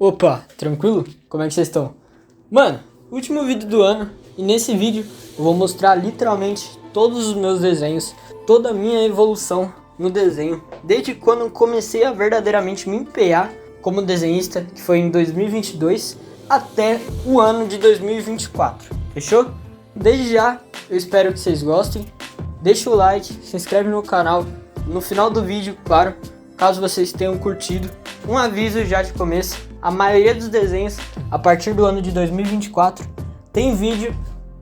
Opa, tranquilo? Como é que vocês estão? Mano, último vídeo do ano, e nesse vídeo eu vou mostrar literalmente todos os meus desenhos, toda a minha evolução no desenho, desde quando eu comecei a verdadeiramente me empenhar como desenhista, que foi em 2022, até o ano de 2024, fechou? Desde já, eu espero que vocês gostem, deixa o like, se inscreve no canal, no final do vídeo, claro, caso vocês tenham curtido. Um aviso já de começo, a maioria dos desenhos a partir do ano de 2024 tem vídeo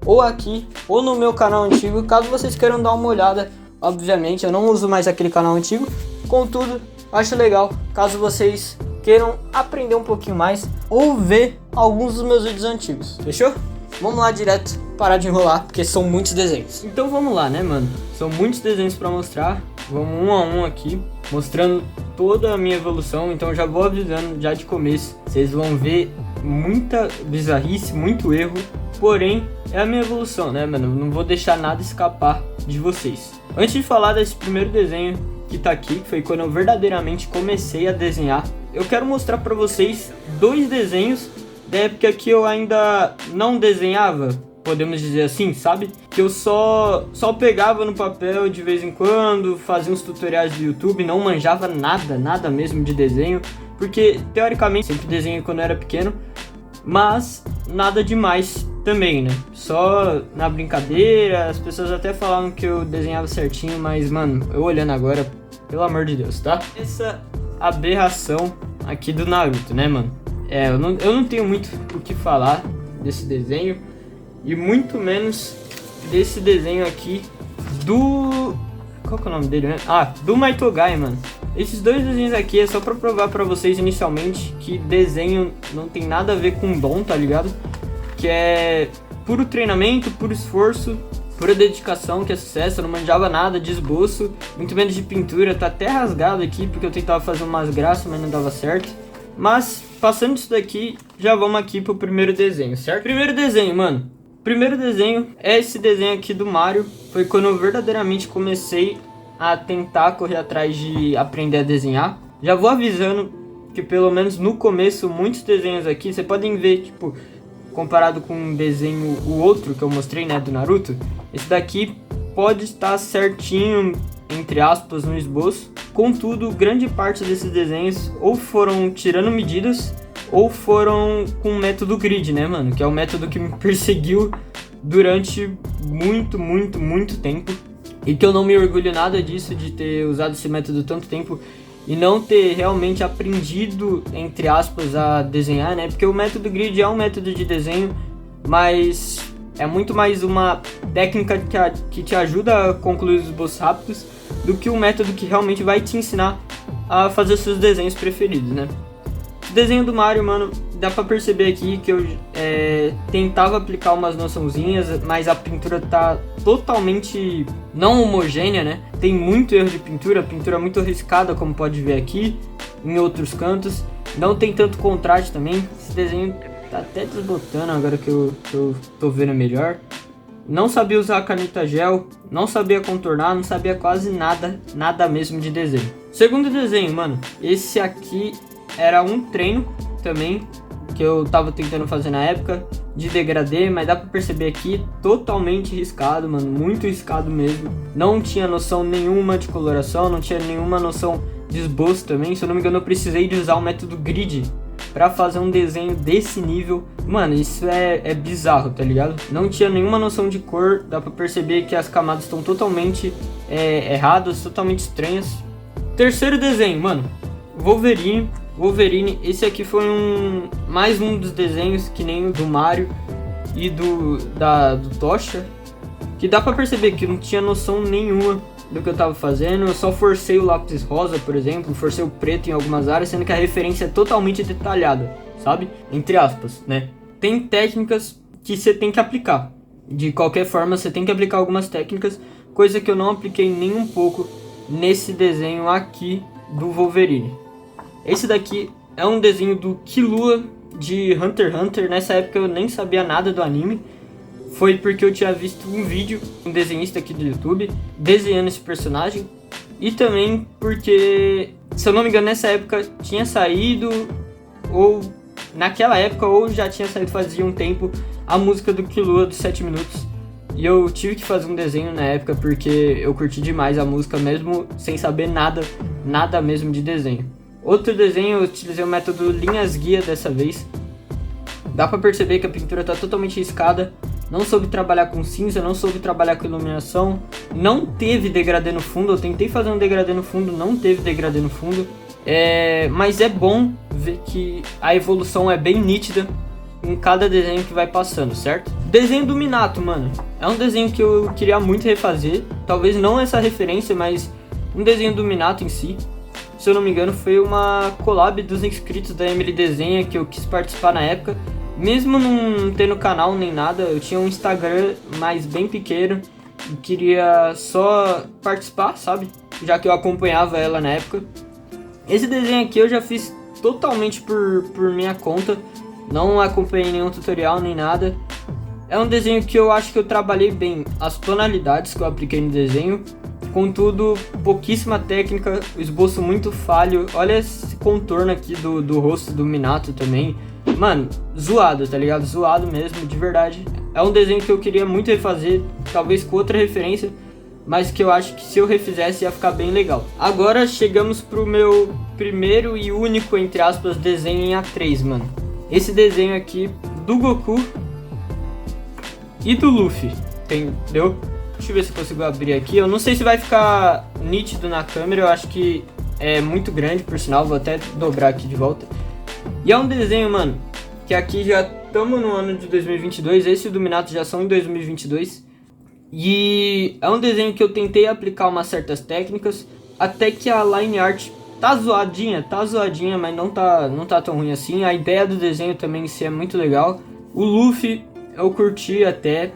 ou aqui ou no meu canal antigo, caso vocês queiram dar uma olhada. Obviamente eu não uso mais aquele canal antigo, contudo acho legal caso vocês queiram aprender um pouquinho mais ou ver alguns dos meus vídeos antigos, fechou? Vamos lá direto, parar de enrolar, porque são muitos desenhos. Então vamos lá, né, mano? São muitos desenhos pra mostrar. Vamos um a um aqui, mostrando toda a minha evolução. Então já vou avisando já de começo. Vocês vão ver muita bizarrice, muito erro. Porém, é a minha evolução, né, mano? Não vou deixar nada escapar de vocês. Antes de falar desse primeiro desenho que tá aqui, que foi quando eu verdadeiramente comecei a desenhar, eu quero mostrar pra vocês dois desenhos da época que eu ainda não desenhava, podemos dizer assim, sabe? Que eu só pegava no papel de vez em quando, fazia uns tutoriais do YouTube, não manjava nada mesmo de desenho, porque teoricamente sempre desenhei quando eu era pequeno, mas nada demais também, né? Só na brincadeira, as pessoas até falavam que eu desenhava certinho, mas mano, eu olhando agora, pelo amor de Deus, tá? Essa aberração aqui do Naruto, né, mano? Eu não tenho muito o que falar desse desenho e muito menos desse desenho aqui do... Qual que é o nome dele, né? Do Maitogai, mano. Esses dois desenhos aqui é só pra provar pra vocês inicialmente que desenho não tem nada a ver com dom, tá ligado? Que é puro treinamento, puro esforço, pura dedicação, que é sucesso. Eu não manjava nada de esboço, muito menos de pintura. Tá até rasgado aqui porque eu tentava fazer umas graças, mas não dava certo. Mas, passando isso daqui, já vamos aqui pro primeiro desenho, certo? Primeiro desenho, mano. Primeiro desenho é esse desenho aqui do Mario. Foi quando eu verdadeiramente comecei a tentar correr atrás de aprender a desenhar. Já vou avisando que pelo menos no começo, muitos desenhos aqui, vocês podem ver, tipo, comparado com um desenho, o outro que eu mostrei, né, do Naruto. Esse daqui pode estar certinho, entre aspas, no esboço. Contudo, grande parte desses desenhos ou foram tirando medidas ou foram com o método grid, né, mano? Que é o método que me perseguiu durante muito tempo. E que eu não me orgulho nada disso, de ter usado esse método tanto tempo e não ter realmente aprendido, entre aspas, a desenhar, né? Porque o método grid é um método de desenho, mas é muito mais uma técnica que te ajuda a concluir os esboços rápidos do que um método que realmente vai te ensinar a fazer seus desenhos preferidos, né? O desenho do Mario, mano, dá pra perceber aqui que eu tentava aplicar umas noçãozinhas, mas a pintura tá totalmente não homogênea, né? Tem muito erro de pintura, pintura muito arriscada, como pode ver aqui, em outros cantos. Não tem tanto contraste também. Esse desenho tá até desbotando agora que eu tô vendo melhor. Não sabia usar a caneta gel, não sabia contornar, não sabia quase nada mesmo de desenho. Segundo desenho, mano, esse aqui era um treino também, que eu tava tentando fazer na época, de degradê, mas dá pra perceber aqui, totalmente riscado, mano, muito riscado mesmo. Não tinha noção nenhuma de coloração, não tinha nenhuma noção de esboço também. Se eu não me engano, eu precisei de usar o método grid pra fazer um desenho desse nível. Mano, isso é bizarro, tá ligado? Não tinha nenhuma noção de cor, dá pra perceber que as camadas estão totalmente erradas, totalmente estranhas. Terceiro desenho, mano, Wolverine, esse aqui foi mais um dos desenhos que nem o do Mario e do Tocha, que dá pra perceber que eu não tinha noção nenhuma do que eu tava fazendo. Eu só forcei o lápis rosa, por exemplo, forcei o preto em algumas áreas, sendo que a referência é totalmente detalhada, sabe? Entre aspas, né? Tem técnicas que você tem que aplicar. De qualquer forma, você tem que aplicar algumas técnicas, coisa que eu não apliquei nem um pouco nesse desenho aqui do Wolverine. Esse daqui é um desenho do Killua de Hunter x Hunter. Nessa época eu nem sabia nada do anime. Foi porque eu tinha visto um vídeo, um desenhista aqui do YouTube, desenhando esse personagem. E também porque, se eu não me engano, nessa época tinha saído ou naquela época, ou já tinha saído fazia um tempo, a música do Killua dos 7 minutos. E eu tive que fazer um desenho na época porque eu curti demais a música, mesmo sem saber nada mesmo de desenho. Outro desenho, eu utilizei o método linhas guia dessa vez. Dá pra perceber que a pintura tá totalmente riscada. Não soube trabalhar com cinza, não soube trabalhar com iluminação. Não teve degradê no fundo, eu tentei fazer um degradê no fundo, não teve degradê no fundo. Mas é bom ver que a evolução é bem nítida em cada desenho que vai passando, certo? Desenho do Minato, mano. É um desenho que eu queria muito refazer. Talvez não essa referência, mas um desenho do Minato em si. Se eu não me engano, foi uma collab dos inscritos da Emily Desenha que eu quis participar na época. Mesmo não tendo canal nem nada, eu tinha um Instagram, mas bem pequeno. E queria só participar, sabe? Já que eu acompanhava ela na época. Esse desenho aqui eu já fiz totalmente por minha conta. Não acompanhei nenhum tutorial nem nada. É um desenho que eu acho que eu trabalhei bem as tonalidades que eu apliquei no desenho. Contudo, pouquíssima técnica, o esboço muito falho. Olha esse contorno aqui do rosto do Minato também. Mano, zoado, tá ligado? Zoado mesmo, de verdade. É um desenho que eu queria muito refazer, talvez com outra referência, mas que eu acho que se eu refizesse ia ficar bem legal. Agora chegamos pro meu primeiro e único, entre aspas, desenho em A3, mano. Esse desenho aqui do Goku e do Luffy, entendeu? Deixa eu ver se eu consigo abrir aqui. Eu não sei se vai ficar nítido na câmera, eu acho que é muito grande, por sinal. Vou até dobrar aqui de volta. E é um desenho, mano, que aqui já estamos no ano de 2022. Esse e o do Minato já são em 2022. E é um desenho que eu tentei aplicar umas certas técnicas, até que a line art tá zoadinha, mas não tá tão ruim assim. A ideia do desenho também em si é muito legal. O Luffy eu curti até.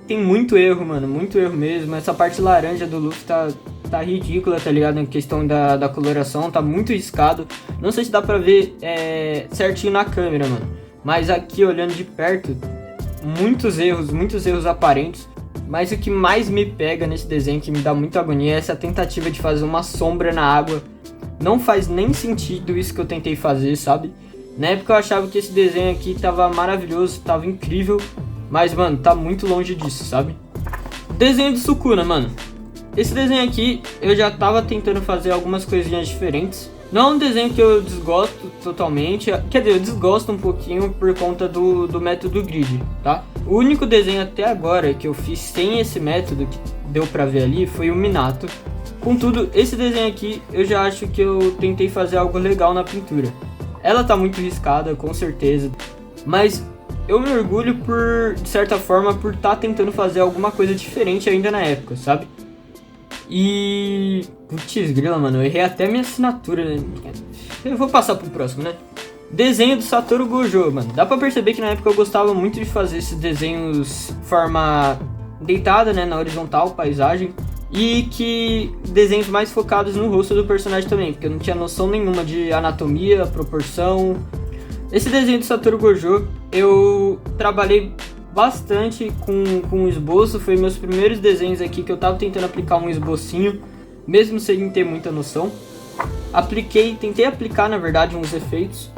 Tem muito erro, mano, muito erro mesmo. Essa parte laranja do Luffy tá ridícula, tá ligado? Em questão da coloração, tá muito riscado. Não sei se dá pra ver certinho na câmera, mano. Mas aqui, olhando de perto, muitos erros aparentes. Mas o que mais me pega nesse desenho, que me dá muita agonia, é essa tentativa de fazer uma sombra na água. Não faz nem sentido isso que eu tentei fazer, sabe? Na época eu achava que esse desenho aqui tava maravilhoso, tava incrível. Mas, mano, tá muito longe disso, sabe? Desenho de Sukuna, mano. Esse desenho aqui, eu já tava tentando fazer algumas coisinhas diferentes. Não é um desenho que eu desgosto totalmente. Quer dizer, eu desgosto um pouquinho por conta do método grid, tá? O único desenho até agora que eu fiz sem esse método, que deu pra ver ali, foi o Minato. Contudo, esse desenho aqui, eu já acho que eu tentei fazer algo legal na pintura. Ela tá muito riscada, com certeza. Mas eu me orgulho de certa forma, por estar tentando fazer alguma coisa diferente ainda na época, sabe? E... putz, grila, mano, eu errei até minha assinatura, né? Eu vou passar pro próximo, né? Desenho do Satoru Gojo, mano. Dá pra perceber que na época eu gostava muito de fazer esses desenhos de forma deitada, né? Na horizontal, paisagem. E que desenhos mais focados no rosto do personagem também, porque eu não tinha noção nenhuma de anatomia, proporção. Esse desenho do Satoru Gojo, eu trabalhei bastante com o esboço. Foi meus primeiros desenhos aqui que eu tava tentando aplicar um esbocinho, mesmo sem ter muita noção. Tentei aplicar, na verdade, uns efeitos.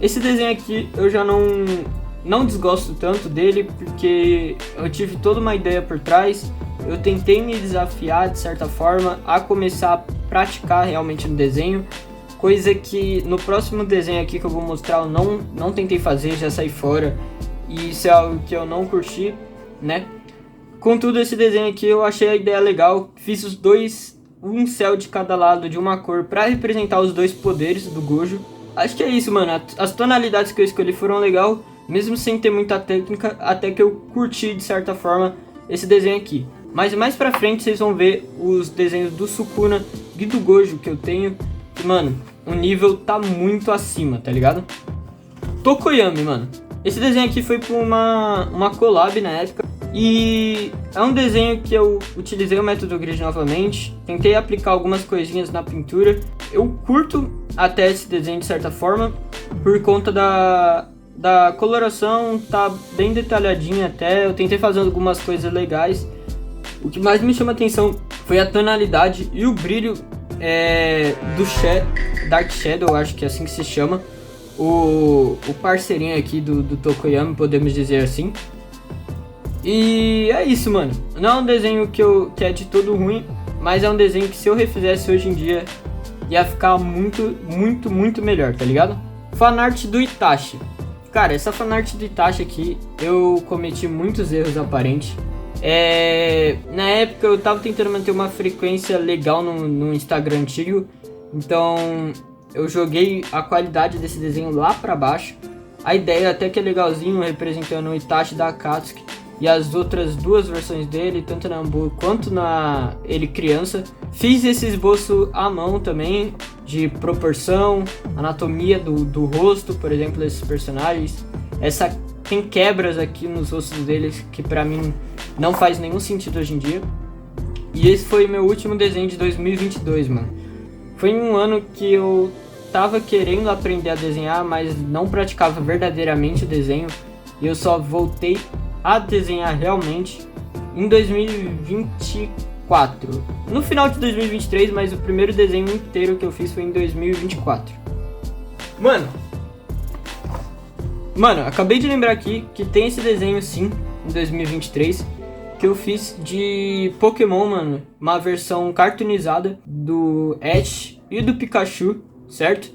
Esse desenho aqui eu já não desgosto tanto dele, porque eu tive toda uma ideia por trás. Eu tentei me desafiar, de certa forma, a começar a praticar realmente no desenho. Coisa que no próximo desenho aqui que eu vou mostrar eu não tentei fazer, já saí fora. E isso é algo que eu não curti, né? Contudo, esse desenho aqui eu achei a ideia legal. Fiz os dois, um céu de cada lado de uma cor para representar os dois poderes do Gojo. Acho que é isso, mano. As tonalidades que eu escolhi foram legal, mesmo sem ter muita técnica, até que eu curti de certa forma esse desenho aqui. Mas mais pra frente vocês vão ver os desenhos do Sukuna e do Gojo que eu tenho. E, mano, o nível tá muito acima, tá ligado? Tokoyami, mano. Esse desenho aqui foi por uma collab na época. E é um desenho que eu utilizei o método grid novamente. Tentei aplicar algumas coisinhas na pintura. Eu curto até esse desenho de certa forma, por conta da coloração, tá bem detalhadinha até. Eu tentei fazer algumas coisas legais. O que mais me chama atenção foi a tonalidade e o brilho do Dark Shadow, acho que é assim que se chama. o parceirinho aqui do Tokoyami, podemos dizer assim. E é isso, mano. Não é um desenho que é de todo ruim, mas é um desenho que se eu refizesse hoje em dia ia ficar muito, muito, muito melhor, tá ligado? Fanart do Itachi. Cara, essa fanart do Itachi aqui, eu cometi muitos erros aparentes. Na época eu tava tentando manter uma frequência legal no Instagram antigo, então eu joguei a qualidade desse desenho lá pra baixo. A ideia até que é legalzinho, representando o Itachi da Akatsuki e as outras duas versões dele, tanto na Ambu quanto na ele criança. Fiz esse esboço à mão também, de proporção, anatomia do rosto, por exemplo, desses personagens. Tem quebras aqui nos rostos deles que pra mim não faz nenhum sentido hoje em dia. E esse foi meu último desenho de 2022, mano. Foi um ano que eu tava querendo aprender a desenhar, mas não praticava verdadeiramente o desenho. E eu só voltei a desenhar realmente em 2024. No final de 2023, mas o primeiro desenho inteiro que eu fiz foi em 2024. Mano, acabei de lembrar aqui que tem esse desenho sim, em 2023, que eu fiz de Pokémon, mano. Uma versão cartoonizada do Ash e do Pikachu, certo?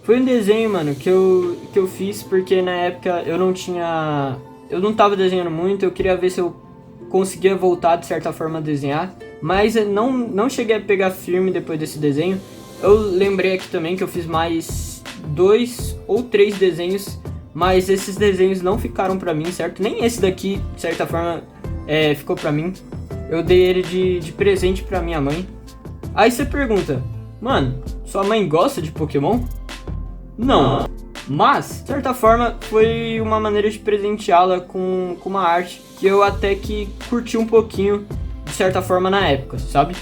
Foi um desenho, mano, que eu fiz porque na época eu não tava desenhando muito, eu queria ver se eu conseguia voltar de certa forma a desenhar, mas eu não cheguei a pegar firme depois desse desenho. Eu lembrei aqui também que eu fiz mais 2 ou 3 desenhos, mas esses desenhos não ficaram pra mim, certo? Nem esse daqui, de certa forma, ficou pra mim. Eu dei ele de presente pra minha mãe. Aí você pergunta, mano, sua mãe gosta de Pokémon? Não. Mas, de certa forma, foi uma maneira de presenteá-la com uma arte que eu até que curti um pouquinho, de certa forma, na época, sabe?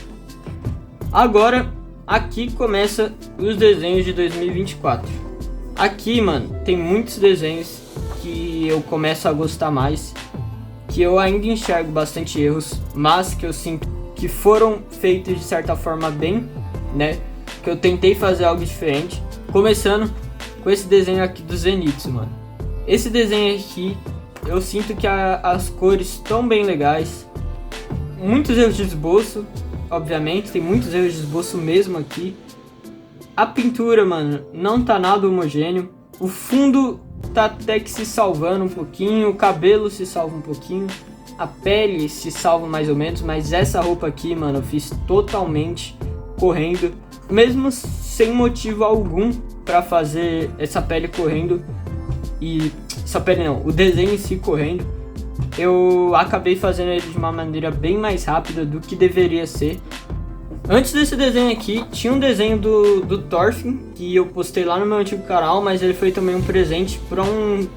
Agora, aqui começa os desenhos de 2024. Aqui, mano, tem muitos desenhos que eu começo a gostar mais, que eu ainda enxergo bastante erros, mas que eu sinto que foram feitos de certa forma bem, né? Que eu tentei fazer algo diferente. Começando com esse desenho aqui do Zenitsu, mano. Esse desenho aqui, eu sinto que as cores estão bem legais. Muitos erros de esboço, obviamente, tem muitos erros de esboço mesmo aqui. A pintura, mano, não tá nada homogêneo. O fundo tá até que se salvando um pouquinho, o cabelo se salva um pouquinho, a pele se salva mais ou menos, mas essa roupa aqui, mano, eu fiz totalmente correndo, mesmo sem motivo algum pra fazer essa pele correndo, e essa pele não, o desenho em si correndo. Eu acabei fazendo ele de uma maneira bem mais rápida do que deveria ser. Antes desse desenho aqui, tinha um desenho do Thorfinn, que eu postei lá no meu antigo canal, mas ele foi também um presente pra um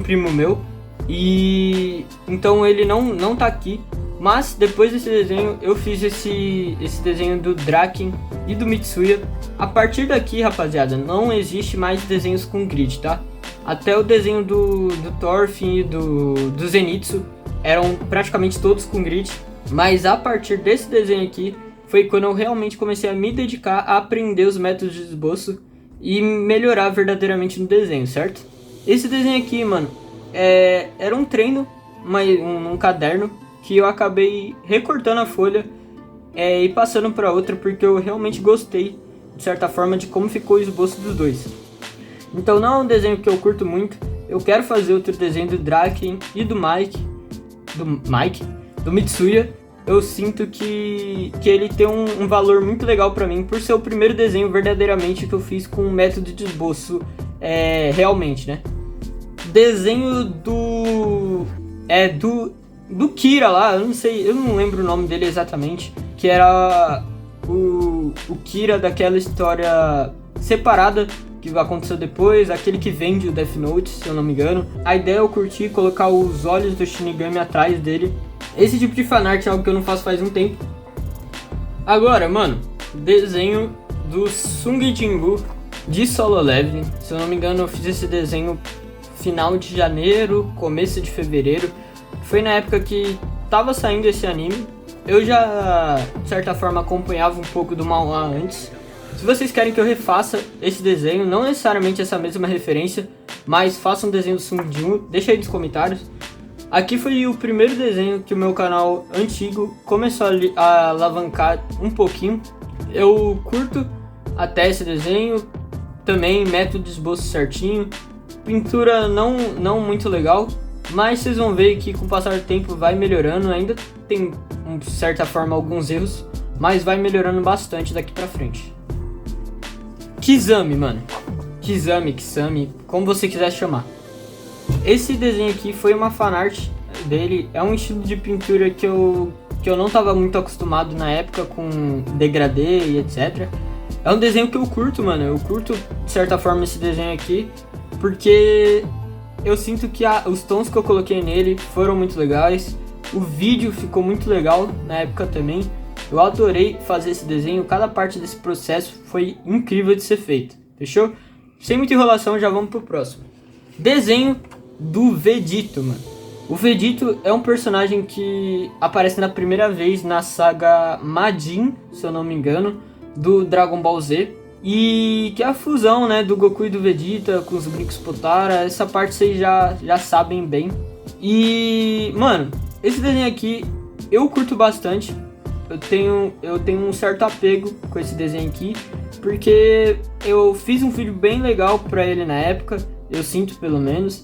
primo meu. E então ele não tá aqui. Mas depois desse desenho, eu fiz esse desenho do Draken e do Mitsuya. A partir daqui, rapaziada, não existe mais desenhos com grid, tá? Até o desenho do Thorfinn e do Zenitsu eram praticamente todos com grid. Mas a partir desse desenho aqui, foi quando eu realmente comecei a me dedicar a aprender os métodos de esboço e melhorar verdadeiramente no desenho, certo? Esse desenho aqui, mano, era um treino, um caderno, que eu acabei recortando a folha e passando para outra, porque eu realmente gostei, de certa forma, de como ficou o esboço dos dois. Então não é um desenho que eu curto muito, eu quero fazer outro desenho do Draken e do Mitsuya. Eu sinto que ele tem um valor muito legal pra mim, por ser o primeiro desenho verdadeiramente que eu fiz com um método de esboço realmente, né? Desenho do Kira lá, eu não sei, eu não lembro o nome dele exatamente, que era o Kira daquela história separada que aconteceu depois, aquele que vende o Death Note, se eu não me engano. A ideia eu curti colocar os olhos do Shinigami atrás dele. Esse tipo de fanart é algo que eu não faço faz um tempo. Agora, mano, desenho do Sung Jinwoo de Solo Leveling. Se eu não me engano, eu fiz esse desenho final de janeiro, começo de fevereiro. Foi na época que tava saindo esse anime. Eu já, de certa forma, acompanhava um pouco do manhwa antes. Se vocês querem que eu refaça esse desenho, não necessariamente essa mesma referência, mas faça um desenho do Sundinho, deixa aí nos comentários. Aqui foi o primeiro desenho que o meu canal antigo começou a alavancar um pouquinho. Eu curto até esse desenho, também método de esboço certinho, pintura não muito legal, mas vocês vão ver que com o passar do tempo vai melhorando, ainda tem de certa forma alguns erros, mas vai melhorando bastante daqui pra frente. Kizami, mano. Kizami, como você quiser chamar. Esse desenho aqui foi uma fanart dele, é um estilo de pintura que eu não tava muito acostumado na época com degradê e etc. É um desenho que eu curto, mano, eu curto de certa forma esse desenho aqui, porque eu sinto que os tons que eu coloquei nele foram muito legais, o vídeo ficou muito legal na época também. Eu adorei fazer esse desenho, cada parte desse processo foi incrível de ser feito, fechou? Sem muita enrolação, já vamos pro próximo. Desenho do Vegito, mano. O Vegito é um personagem que aparece na primeira vez na saga Majin, se eu não me engano, do Dragon Ball Z. E que é a fusão, né, do Goku e do Vegeta com os brincos Potara. Essa parte vocês já sabem bem. E, mano, esse desenho aqui eu curto bastante. Eu tenho um certo apego com esse desenho aqui, porque eu fiz um vídeo bem legal pra ele na época, eu sinto pelo menos.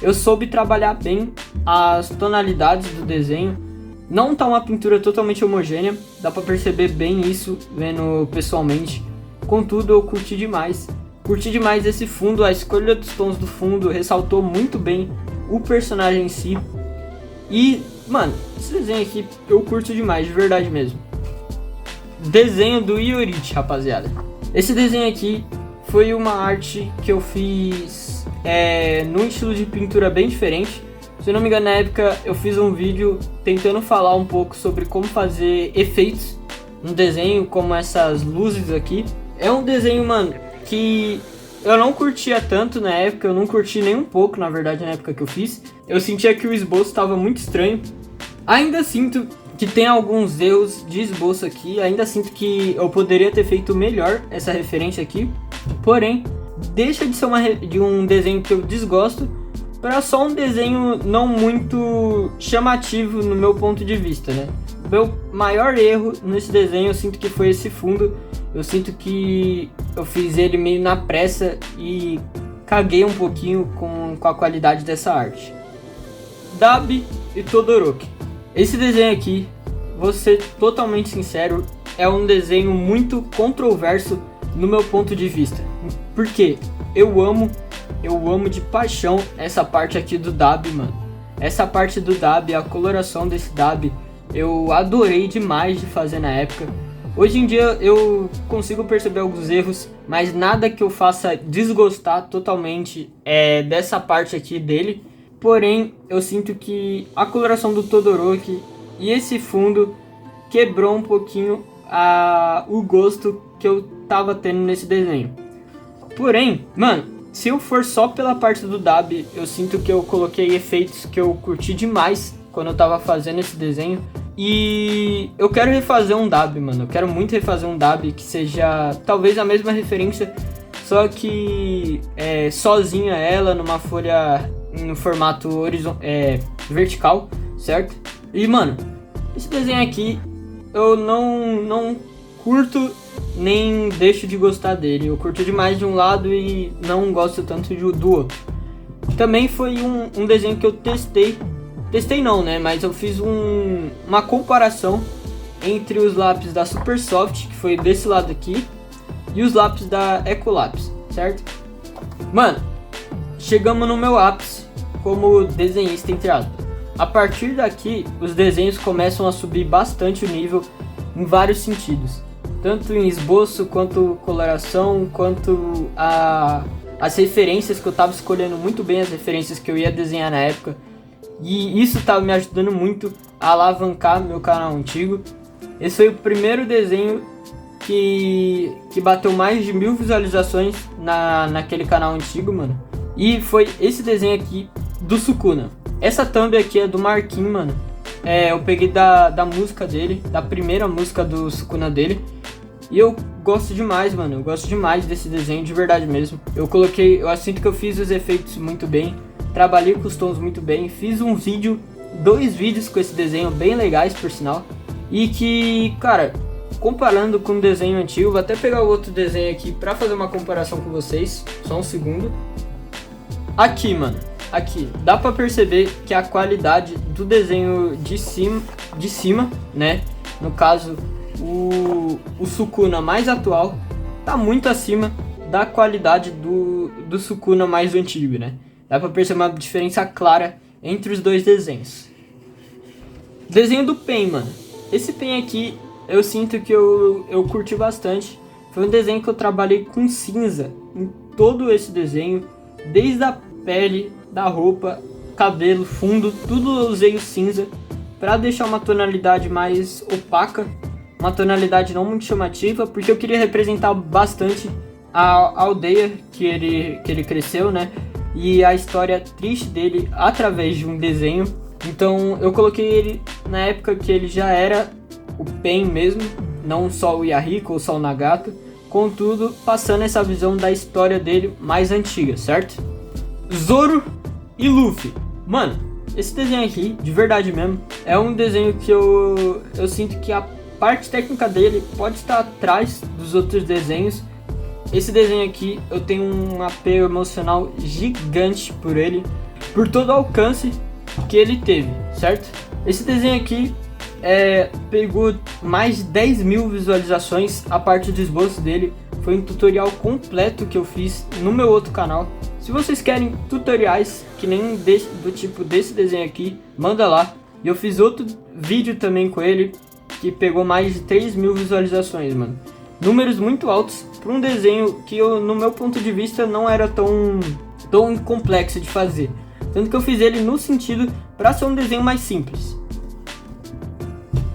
Eu soube trabalhar bem as tonalidades do desenho. Não tá uma pintura totalmente homogênea, dá pra perceber bem isso vendo pessoalmente. Contudo, eu curti demais. Curti demais esse fundo, a escolha dos tons do fundo ressaltou muito bem o personagem em si. E, mano, esse desenho aqui eu curto demais, de verdade mesmo. Desenho do Iorite, rapaziada. Esse desenho aqui foi uma arte que eu fiz num estilo de pintura bem diferente. Se eu não me engano, na época eu fiz um vídeo tentando falar um pouco sobre como fazer efeitos no desenho, como essas luzes aqui. É um desenho, mano, que eu não curtia tanto na época, eu não curti nem um pouco, na verdade, na época que eu fiz. Eu sentia que o esboço estava muito estranho. Ainda sinto que tem alguns erros de esboço aqui, ainda sinto que eu poderia ter feito melhor essa referência aqui. Porém, deixa de ser de um desenho que eu desgosto para só um desenho não muito chamativo no meu ponto de vista, né? Meu maior erro nesse desenho eu sinto que foi esse fundo. Eu sinto que eu fiz ele meio na pressa e caguei um pouquinho com a qualidade dessa arte. Dabi e Todoroki. Esse desenho aqui, vou ser totalmente sincero, é um desenho muito controverso no meu ponto de vista. Porque eu amo de paixão essa parte aqui do Dabi, mano. Essa parte do Dabi, a coloração desse Dabi, eu adorei demais de fazer na época. Hoje em dia eu consigo perceber alguns erros, mas nada que eu faça desgostar totalmente dessa parte aqui dele. Porém, eu sinto que a coloração do Todoroki e esse fundo quebrou um pouquinho o gosto que eu tava tendo nesse desenho. Porém, mano, se eu for só pela parte do Dabi, eu sinto que eu coloquei efeitos que eu curti demais quando eu tava fazendo esse desenho. E eu quero refazer um Dabi, mano. Eu quero muito refazer um Dabi que seja talvez a mesma referência, só que sozinha ela, numa folha no formato vertical, certo? E, mano, esse desenho aqui eu não curto nem deixo de gostar dele. Eu curto demais de um lado e não gosto tanto do outro. Também foi um desenho que eu testei não, né? Mas eu fiz uma comparação entre os lápis da Supersoft, que foi desse lado aqui, e os lápis da Ecolapse, certo? Mano, chegamos no meu ápice como desenhista, entre aspas. A partir daqui, os desenhos começam a subir bastante o nível em vários sentidos. Tanto em esboço, quanto coloração, quanto as referências, que eu tava escolhendo muito bem as referências que eu ia desenhar na época. E isso tava me ajudando muito a alavancar meu canal antigo. Esse foi o primeiro desenho que bateu mais de 1000 visualizações naquele canal antigo, mano. E foi esse desenho aqui do Sukuna. Essa thumb aqui é do Marquinhos, mano. Eu peguei da música dele, da primeira música do Sukuna dele. E eu gosto demais, mano. Eu gosto demais desse desenho, de verdade mesmo. Eu sinto que eu fiz os efeitos muito bem. Trabalhei com os tons muito bem. Fiz dois vídeos com esse desenho bem legais, por sinal. E que, cara, comparando com o desenho antigo, vou até pegar o outro desenho aqui pra fazer uma comparação com vocês. Só um segundo. Aqui, mano. Aqui, dá pra perceber que a qualidade do desenho de cima, né? No caso, o Sukuna mais atual tá muito acima da qualidade do Sukuna mais antigo, né? Dá pra perceber uma diferença clara entre os dois desenhos. Desenho do Pen, mano. Esse Pen aqui, eu sinto que eu curti bastante. Foi um desenho que eu trabalhei com cinza em todo esse desenho, desde a pele, da roupa, cabelo, fundo, tudo eu usei o cinza para deixar uma tonalidade mais opaca, uma tonalidade não muito chamativa, porque eu queria representar bastante a aldeia que ele cresceu, né? E a história triste dele através de um desenho. Então eu coloquei ele na época que ele já era o Pen mesmo, não só o Yahiko ou só o Nagato, contudo passando essa visão da história dele mais antiga, certo? Zoro e Luffy. Mano, esse desenho aqui, de verdade mesmo, é um desenho que eu sinto que a parte técnica dele pode estar atrás dos outros desenhos. Esse desenho aqui, eu tenho um apego emocional gigante por ele, por todo o alcance que ele teve, certo? Esse desenho aqui pegou mais de 10 mil visualizações. A parte do esboço dele foi um tutorial completo que eu fiz no meu outro canal. Se vocês querem tutoriais que nem do tipo desse desenho aqui, manda lá. E eu fiz outro vídeo também com ele, que pegou mais de 3 mil visualizações, mano. Números muito altos para um desenho que no meu ponto de vista não era tão complexo de fazer. Tanto que eu fiz ele no sentido para ser um desenho mais simples.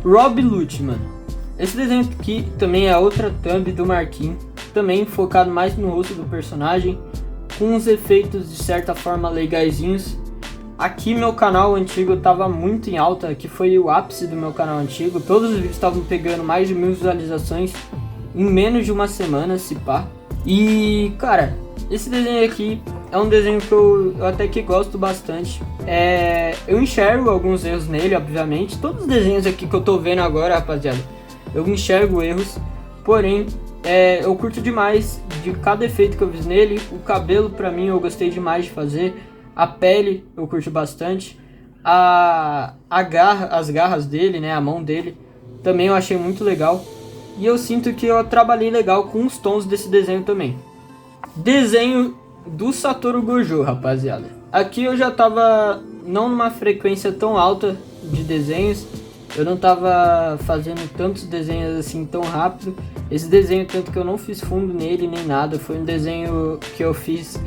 Rob Lucci, mano. Esse desenho aqui também é outra thumb do Marquinhos, também focado mais no rosto do personagem, com uns efeitos de certa forma legaisinhos. Aqui meu canal antigo tava muito em alta, que foi o ápice do meu canal antigo. Todos os vídeos estavam pegando mais de 1000 visualizações em menos de uma semana, se pá. E, cara, esse desenho aqui é um desenho que eu até que gosto bastante. Eu enxergo alguns erros nele, obviamente. Todos os desenhos aqui que eu tô vendo agora, rapaziada, eu enxergo erros. Porém, eu curto demais de cada efeito que eu fiz nele. O cabelo, pra mim, eu gostei demais de fazer. A pele, eu curto bastante. As garras dele, né, a mão dele, também eu achei muito legal. E eu sinto que eu trabalhei legal com os tons desse desenho também. Desenho do Satoru Gojo, rapaziada. Aqui eu já tava não numa frequência tão alta de desenhos. Eu não tava fazendo tantos desenhos assim tão rápido. Esse desenho, tanto que eu não fiz fundo nele nem nada. Foi um desenho que eu fiz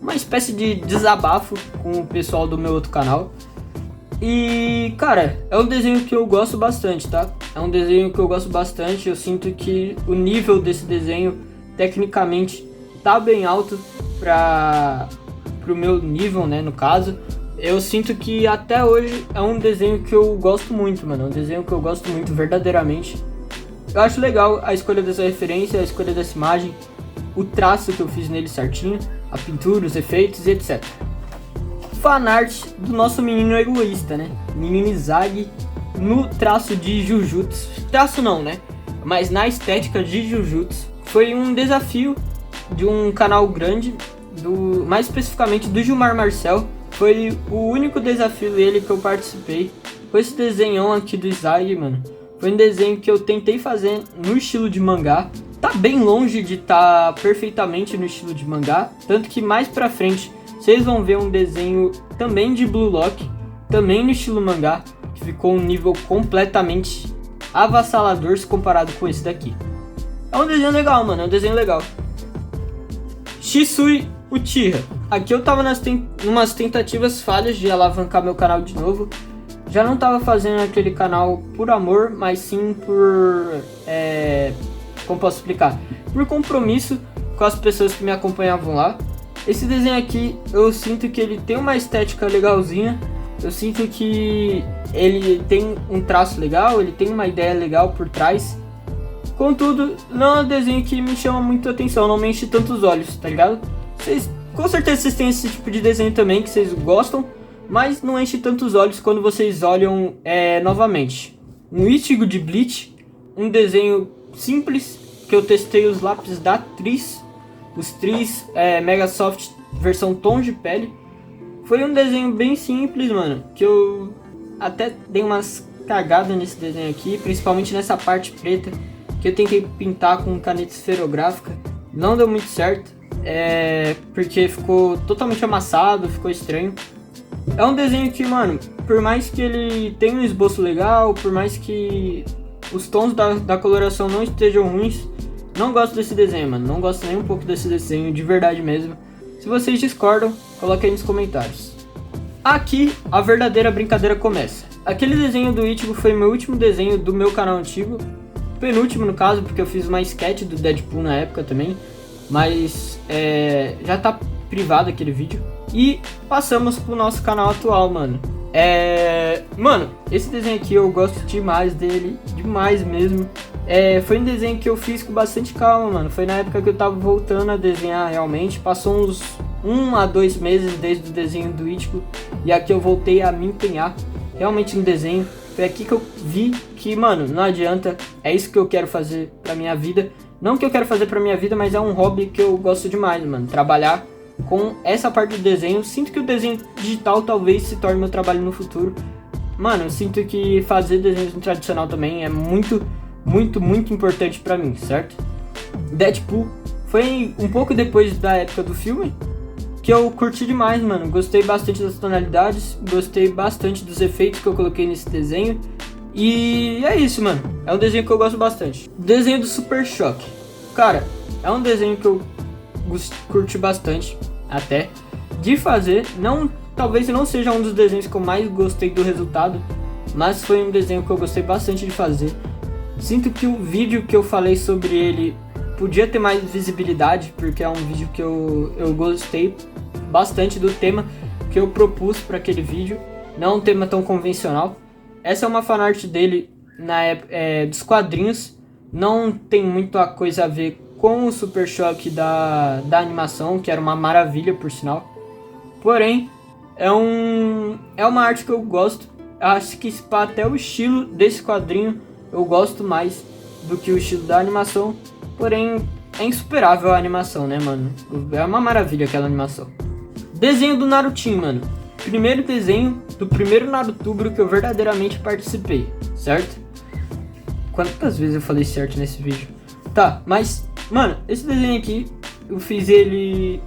uma espécie de desabafo com o pessoal do meu outro canal. E, cara, é um desenho que eu gosto bastante, tá? É um desenho que eu gosto bastante. Eu sinto que o nível desse desenho, tecnicamente, tá bem alto pro meu nível, né, no caso. Eu sinto que até hoje é um desenho que eu gosto muito, mano. É um desenho que eu gosto muito, verdadeiramente. Eu acho legal a escolha dessa referência, a escolha dessa imagem, o traço que eu fiz nele certinho, a pintura, os efeitos e etc. Fanart do nosso menino egoísta, né? Menino Izagi no traço de Jujutsu. Traço não, né? Mas na estética de Jujutsu. Foi um desafio de um canal grande, mais especificamente do Gilmar Marcel. Foi o único desafio dele que eu participei. Foi esse desenhão aqui do Izagi, mano. Foi um desenho que eu tentei fazer no estilo de mangá. Tá bem longe de estar perfeitamente no estilo de mangá. Tanto que mais pra frente vocês vão ver um desenho também de Blue Lock, também no estilo mangá, que ficou um nível completamente avassalador se comparado com esse daqui. É um desenho legal, mano, é um desenho legal. Shisui Uchiha. Aqui eu tava numas tentativas falhas de alavancar meu canal de novo. Já não tava fazendo aquele canal por amor, mas sim por... como posso explicar? Por compromisso com as pessoas que me acompanhavam lá. Esse desenho aqui, eu sinto que ele tem uma estética legalzinha. Eu sinto que ele tem um traço legal, ele tem uma ideia legal por trás. Contudo, não é um desenho que me chama muito a atenção, não me enche tantos olhos, tá ligado? Com certeza vocês têm esse tipo de desenho também que vocês gostam, mas não enche tantos olhos quando vocês olham novamente. Um Ichigo de Bleach, um desenho simples, que eu testei os lápis da Tris, os Tris Megasoft versão tom de pele. Foi um desenho bem simples, mano, que eu até dei umas cagadas nesse desenho aqui, principalmente nessa parte preta, que eu tentei pintar com caneta esferográfica, não deu muito certo, porque ficou totalmente amassado, ficou estranho. É um desenho que, mano, por mais que ele tenha um esboço legal, por mais que os tons da coloração não estejam ruins, não gosto desse desenho, mano, não gosto nem um pouco desse desenho, de verdade mesmo. Se vocês discordam, coloquem aí nos comentários. Aqui, a verdadeira brincadeira começa. Aquele desenho do Ichigo foi meu último desenho do meu canal antigo, penúltimo no caso, porque eu fiz uma sketch do Deadpool na época também, mas já tá privado aquele vídeo. E passamos pro nosso canal atual, mano. Mano, esse desenho aqui eu gosto demais dele, demais mesmo. Foi um desenho que eu fiz com bastante calma, mano. Foi na época que eu tava voltando a desenhar realmente. Passou uns 1 a 2 meses desde o desenho do Ichigo, e aqui eu voltei a me empenhar realmente no desenho. Foi aqui que eu vi que, mano, não adianta, é isso que eu quero fazer pra minha vida. Não que eu quero fazer pra minha vida, mas é um hobby que eu gosto demais, mano. Trabalhar com essa parte do desenho. Sinto que o desenho digital talvez se torne meu trabalho no futuro. Mano, eu sinto que fazer desenho tradicional também é muito, muito, muito importante pra mim, certo? Deadpool foi um pouco depois da época do filme, que eu curti demais, mano. Gostei bastante das tonalidades, gostei bastante dos efeitos que eu coloquei nesse desenho. E é isso, mano. É um desenho que eu gosto bastante. Desenho do Super Choque. Cara, é um desenho que eu curti bastante, até, de fazer. Talvez não seja um dos desenhos que eu mais gostei do resultado, mas foi um desenho que eu gostei bastante de fazer. Sinto que o vídeo que eu falei sobre ele podia ter mais visibilidade, porque é um vídeo que eu gostei bastante do tema que eu propus para aquele vídeo. Não um tema tão convencional. Essa é uma fanart dele dos quadrinhos. Não tem muita coisa a ver com o Super Choque da animação, que era uma maravilha, por sinal. Porém, é uma arte que eu gosto. Acho que até o estilo desse quadrinho eu gosto mais do que o estilo da animação. Porém, é insuperável a animação, né, mano? É uma maravilha aquela animação. Desenho do Narutinho, mano. Primeiro desenho do primeiro Narutubro que eu verdadeiramente participei, certo? Quantas vezes eu falei certo nesse vídeo? Tá, mas, mano, esse desenho aqui, eu fiz ele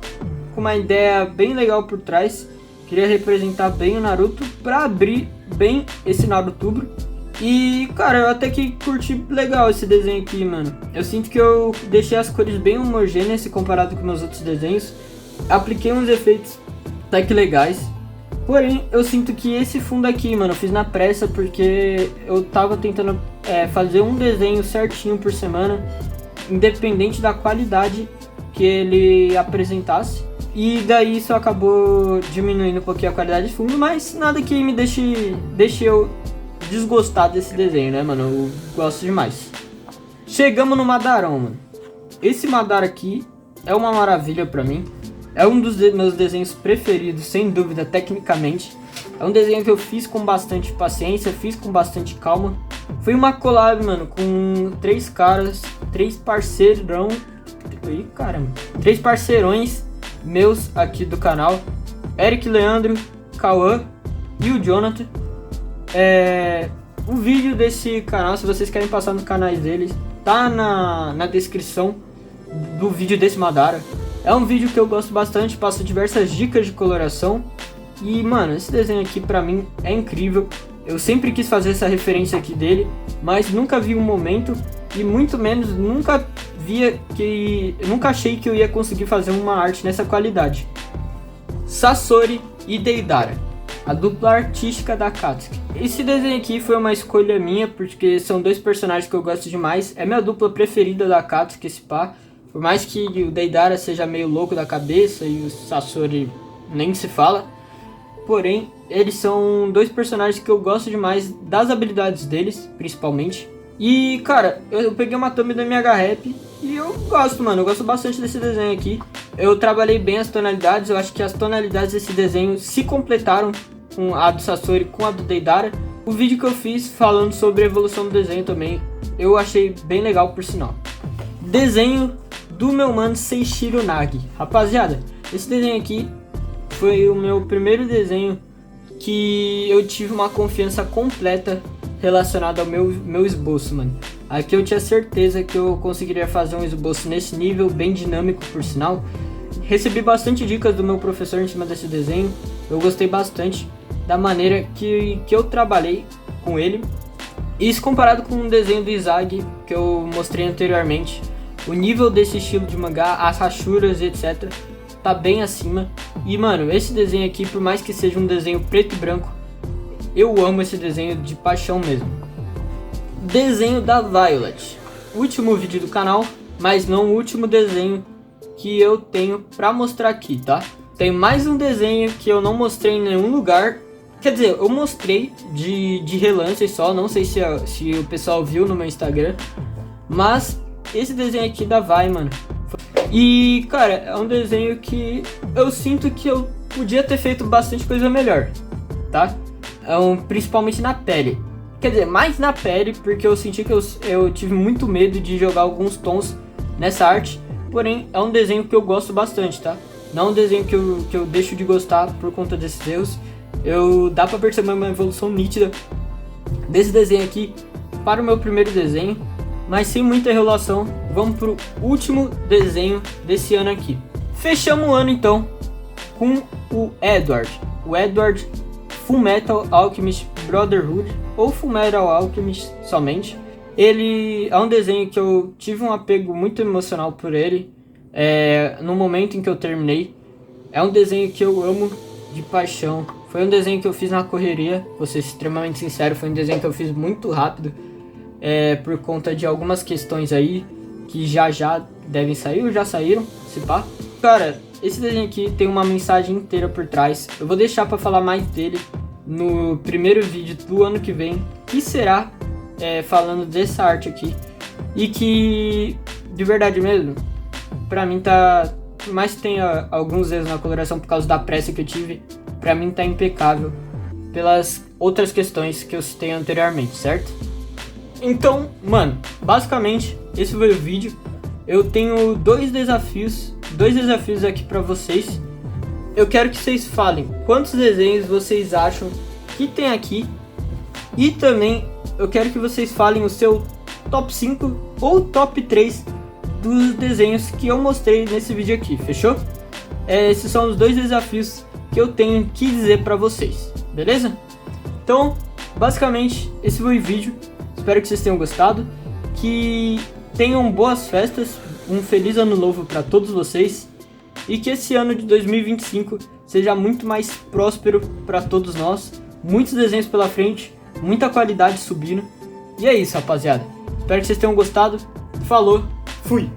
com uma ideia bem legal por trás. Queria representar bem o Naruto pra abrir bem esse Narutubro. E, cara, eu até que curti legal esse desenho aqui, mano. Eu sinto que eu deixei as cores bem homogêneas se comparado com meus outros desenhos. Apliquei uns efeitos até que legais. Porém, eu sinto que esse fundo aqui, mano, eu fiz na pressa porque eu tava tentando fazer um desenho certinho por semana, independente da qualidade que ele apresentasse. E daí isso acabou diminuindo um pouquinho a qualidade de fundo, mas nada que me deixe eu desgostado desse desenho, né, mano? Eu gosto demais. Chegamos no Madarão, mano. Esse Madara aqui é uma maravilha pra mim. É um dos meus desenhos preferidos, sem dúvida, tecnicamente. É um desenho que eu fiz com bastante paciência, fiz com bastante calma. Foi uma collab, mano, com 3 caras, 3 parceirão. Ih, caramba. 3 parceirões meus aqui do canal. Eric Leandro, Cauã e o Jonathan. O vídeo desse canal, se vocês querem passar nos canais deles, tá na descrição do vídeo desse Madara. É um vídeo que eu gosto bastante, passo diversas dicas de coloração. E, mano, esse desenho aqui pra mim é incrível. Eu sempre quis fazer essa referência aqui dele, mas nunca vi um momento. E muito menos, nunca achei que eu ia conseguir fazer uma arte nessa qualidade. Sasori e Deidara, a dupla artística da Akatsuki. Esse desenho aqui foi uma escolha minha, porque são 2 personagens que eu gosto demais. É minha dupla preferida da Akatsuki, esse pá. Por mais que o Deidara seja meio louco da cabeça e o Sasori nem se fala. Porém, eles são 2 personagens que eu gosto demais das habilidades deles, principalmente. E, cara, eu peguei uma thumb da MH Rap e eu gosto, mano. Eu gosto bastante desse desenho aqui. Eu trabalhei bem as tonalidades. Eu acho que as tonalidades desse desenho se completaram com a do Sasori com a do Deidara. O vídeo que eu fiz falando sobre a evolução do desenho também, eu achei bem legal, por sinal. Desenho do meu mano Seishiro Nagi. Rapaziada, esse desenho aqui foi o meu primeiro desenho que eu tive uma confiança completa relacionado ao meu esboço, mano. Aqui eu tinha certeza que eu conseguiria fazer um esboço nesse nível, bem dinâmico, por sinal. Recebi bastante dicas do meu professor em cima desse desenho. Eu gostei bastante da maneira que eu trabalhei com ele. Isso comparado com o desenho do Izagi que eu mostrei anteriormente, o nível desse estilo de mangá, as rachuras e etc, tá bem acima. E mano, esse desenho aqui, por mais que seja um desenho preto e branco, eu amo esse desenho de paixão mesmo. Desenho da Violet. Último vídeo do canal, mas não o último desenho que eu tenho pra mostrar aqui, tá? Tem mais um desenho que eu não mostrei em nenhum lugar. Quer dizer, eu mostrei de relance só, não sei se o pessoal viu no meu Instagram. Mas esse desenho aqui da Vi, mano. E, cara, é um desenho que eu sinto que eu podia ter feito bastante coisa melhor, tá? Principalmente na pele. Quer dizer, mais na pele, porque eu senti que eu tive muito medo de jogar alguns tons nessa arte. Porém, é um desenho que eu gosto bastante, tá? Não é um desenho que eu deixo de gostar por conta desses erros. Dá pra perceber uma evolução nítida desse desenho aqui para o meu primeiro desenho. Mas sem muita enrolação, vamos pro último desenho desse ano aqui. Fechamos o ano então com o Edward. O Edward Fullmetal Alchemist Brotherhood, ou Fullmetal Alchemist somente. Ele é um desenho que eu tive um apego muito emocional por ele no momento em que eu terminei. É um desenho que eu amo de paixão. Foi um desenho que eu fiz na correria, vou ser extremamente sincero, foi um desenho que eu fiz muito rápido. Por conta de algumas questões aí que já devem sair ou já saíram, se pá. Cara, esse desenho aqui tem uma mensagem inteira por trás. Eu vou deixar pra falar mais dele no primeiro vídeo do ano que vem, que será falando dessa arte aqui. E que, de verdade mesmo, pra mim tá... Por mais que tenha alguns erros na coloração por causa da pressa que eu tive, pra mim tá impecável pelas outras questões que eu citei anteriormente, certo? Então, mano, basicamente esse foi o vídeo. Eu tenho dois desafios aqui pra vocês. Eu quero que vocês falem quantos desenhos vocês acham que tem aqui. E também eu quero que vocês falem o seu top 5 ou top 3 dos desenhos que eu mostrei nesse vídeo aqui, fechou? Esses são os dois desafios que eu tenho que dizer pra vocês, beleza? Então, basicamente, esse foi o vídeo. Espero que vocês tenham gostado, que tenham boas festas, um feliz ano novo para todos vocês e que esse ano de 2025 seja muito mais próspero para todos nós, muitos desenhos pela frente, muita qualidade subindo. E é isso, rapaziada. Espero que vocês tenham gostado. Falou, fui!